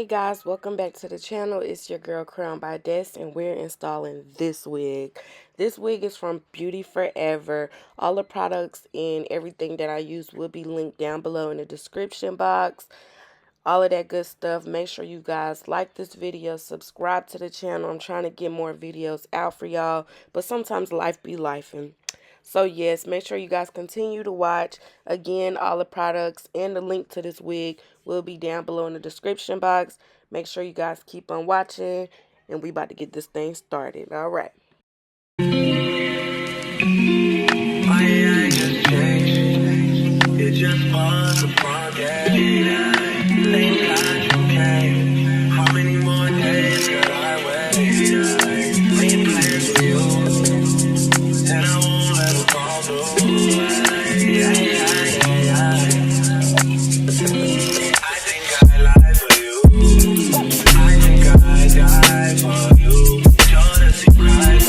guys, welcome back to the channel. It's your girl Crown by Des, and we're installing this wig. This wig is from Beauty Forever. All the products and everything that I use will be linked down below in the description box. All of that good stuff. Make sure you guys like this video, subscribe to the channel. I'm trying to get more videos out for y'all, but sometimes life be lifing. So yes, make sure you guys continue to watch. Again, all the products and the link to this wig will be down below in the description box. Make sure you guys keep on watching, and we about to get this thing started. All right. How many more days could I wait? Playing players with you, and I won't let them fall through. I think I lie for you. I think I die for you. You're the secret.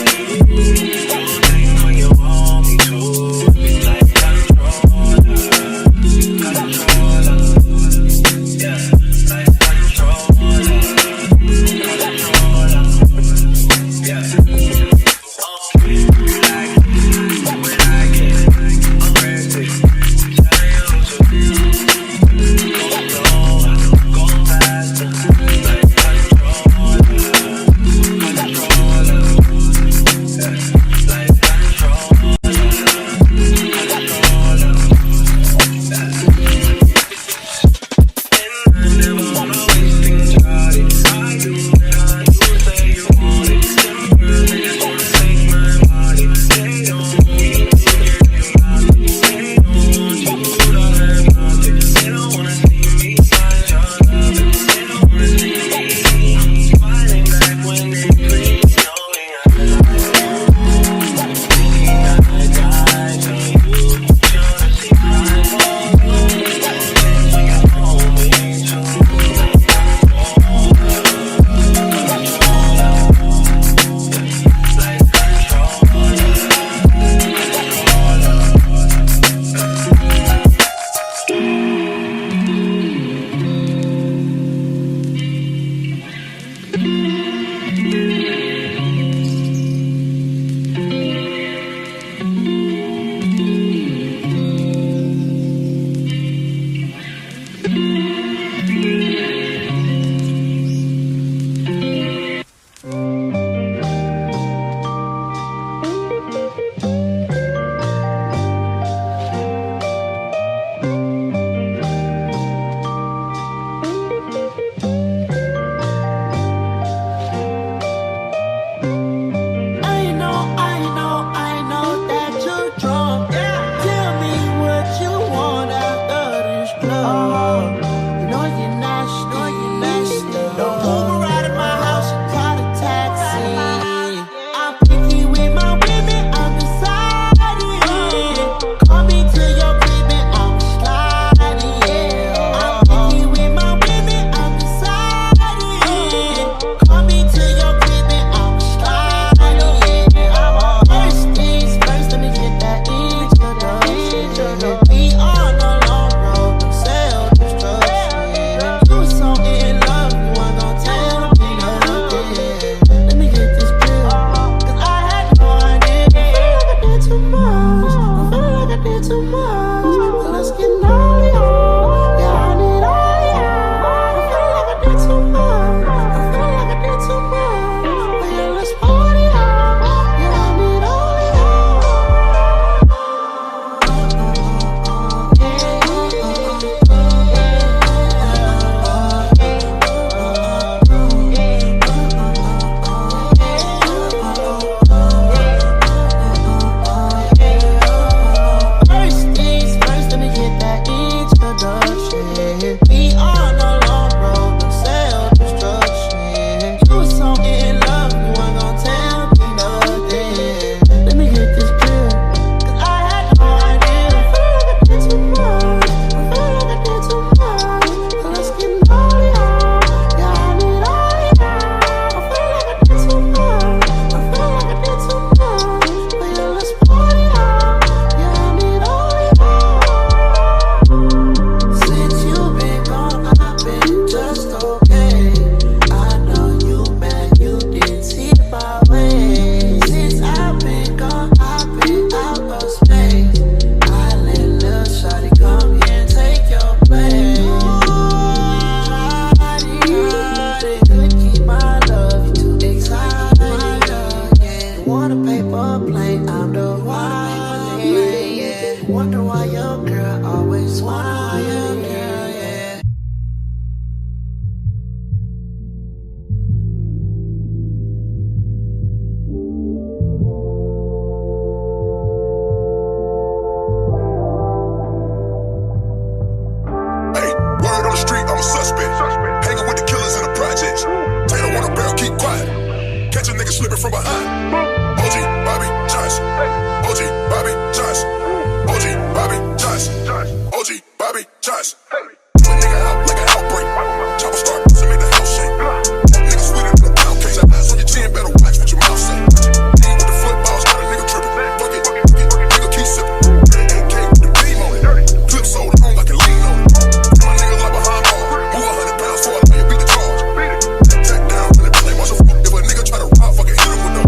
Wonder why your girl always wonder why your girl, yeah. Hey, word on the street, I'm a suspect. Hanging with the killers in the projects. Taylor on the barrel, keep quiet. Catch a nigga slipping from behind. OG Bobby Johnson. OG Bobby Johnson. OG Bobby Johnson. OG Bobby Johnson. A nigga out like an outbreak. Chopper start to make the house shake. Nigga sweeter than a pound cake. Eyes on your chin, better watch what your mouth say. Ain't with the footballs, got a nigga tripping. Fuck it, nigga keep sipping. AK with the beam on it. Clip sold on like a lean on it. My nigga like behind ball. Move 100 pounds for a lawyer, beat the charge. Tack down in the play, watch a fuck. If a nigga try to rob, fucking hit him with no.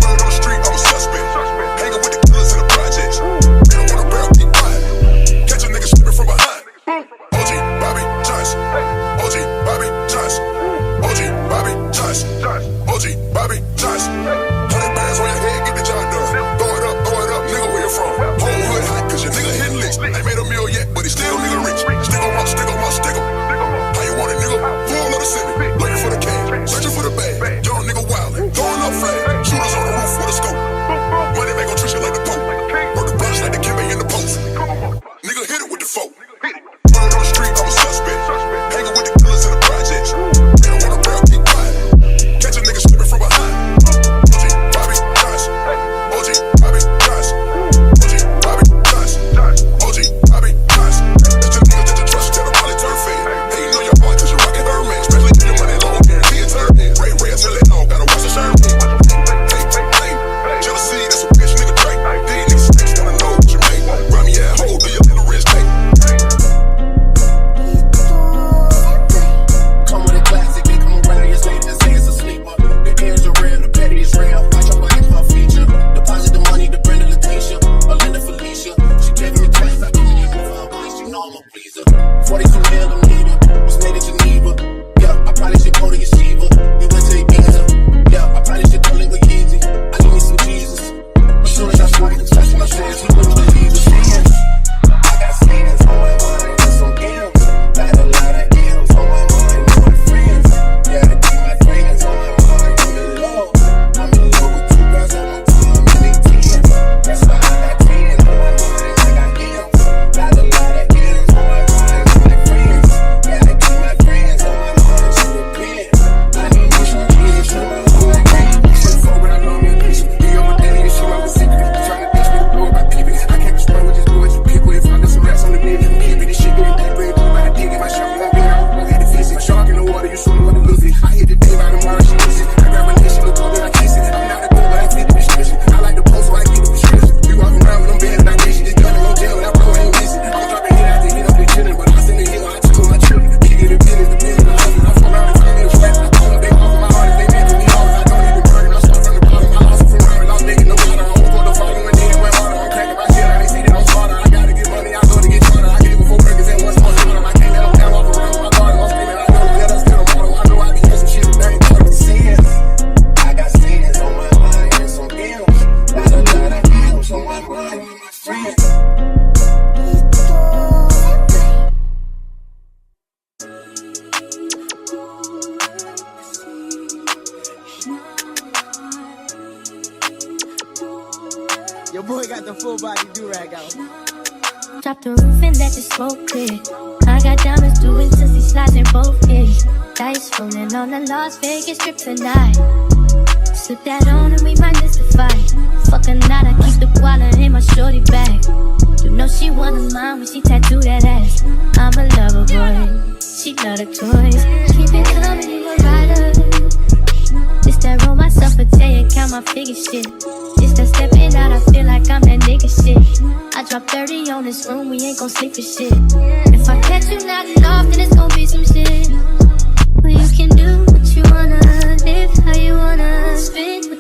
Word on the street, I'm a suspect. Hanging with the killers in the projects. Taylor on the barrel, keep quiet. Catch a nigga slipping from behind. OG Bobby Johnson. OG Bobby Johnson. OG Bobby Johnson. OG Bobby Johnson. 100 bands on your head, get the job done. Throw it up, nigga, where you from? Whole hood hot, cause your nigga hitting licks. Ain't made a meal yet, but he still nigga rich. Stick 'em up, stick 'em up, stick 'em. How you want it, nigga? Full of the semi. Looking for the cash, searching for the bag. Young nigga wildin', throwing up flag. Shooters on the roof with a scope. Money make gon' treat you like the Pope. Work the brothers like the Kimmy in the post. Nigga hit it with the folk. Word on the street, I'm a suspect. Hanging with the killers in the projects. They don't want a barrel, keep quiet. Catch a nigga slipping from behind. OG Bobby Johnson. OG Bobby Johnson. OG Bobby Johnson. OG Bobby Johnson. That's the niggas that you trust till the probably turn fade. Hey, you know your boy cause you rockin' her man. Especially if your money long, guarantee it's her. Ray Ray, I tell it all, gotta watch the shirt. Hey, jealousy, that's a bitch nigga trait. These niggas snakes wanna know what you make. Run me at hole, do your little wrist take. Come with a classic, they come around your slave and say it's a sleeper. The ears are real, the petty is real. I try to extra feature. Deposit the money to Brenda Leticia or Linda Felicia. She gave me twice, I give you for a police, you know I'm a pleaser. 42 mil, I'm neither. Was made in Geneva. Yeah, I probably should go to your Shiva. We went to Ibiza. Yeah, I probably should go live with Yeezy. I need me some Jesus. As soon as I swung the touch my hands, he wouldn't believe his hands. I got scenes on my mind and some M's. Got a lot of M's on my mind and my friends. Yeah, I keep my friends on my mind. I'm in love. I'm in love with two girls on my team and they 10. That's why I got 10 on my mind. I got M's. Got a lot of M's on my mind and my friends. Yeah, I keep my friends on my mind. She a pen. I need me some Jesus on my mind. I ain't me some phone, but I know me a piece. You over there, you see my secret. Trying to bitch me, know about people. I can't respond with this boys you pick with. If I get some rats on the bed, you can keep it. This shit getting deep, bread, by the dig in my shop. Won't be out, won't hit the fist. My shark in the water, you swimming with the Luffy. I hit the day by tomorrow, she misses. I grab her neck, she look over, I kiss it. I'm not a good, but I fit the prescription. I like the post, so I get the prescription. We walk around with them bad, and I guess she just done it on jail, and I blow, I ain't missing. I'm dropping hit after hit, I'm been chillin', but I send the hill, I took my children. Kick it, the business, the hustle. I fall around and find me a friend. I call them, they off of my heart, if they meant to be off. I don't even burn it, I start from the bottom. I lost it from Ferrari, lost nigga, no water. I won't go to volume and then went harder. I'm cracking my shit, I ain't see that I'm smarter. I gotta get money, I go to get charter. I gave it 4 burgers and 1 small shooter. I can't let them down, walk around with my garden. I'm screaming, I know, yeah, that's still a model. I know I be hearing some shit, but I ain't talking sins. I got sins on my mind and some M's. Got a lot of M's on my mind with my friends. Your boy got the full body do-rag out. Drop the roof and let the smoke clear. I got diamonds doing sissy slides in both ears. Dice rolling on the Las Vegas strip tonight. Slip that on and we might miss the fight. Fuck a night, I keep the wallet in my shorty bag. You know she wanna mine when she tattoo that ass. I'm a lover boy, she love the toys. Keep it coming, you a rider. This that roll myself a day and count my figure shit. This that stepping out, I feel like I'm that nigga shit. I drop 30 on this room, we ain't gon' sleep for shit. If I catch you knocking off, then it's gon' be some shit. Well, you can do what you wanna, live how you wanna, spend what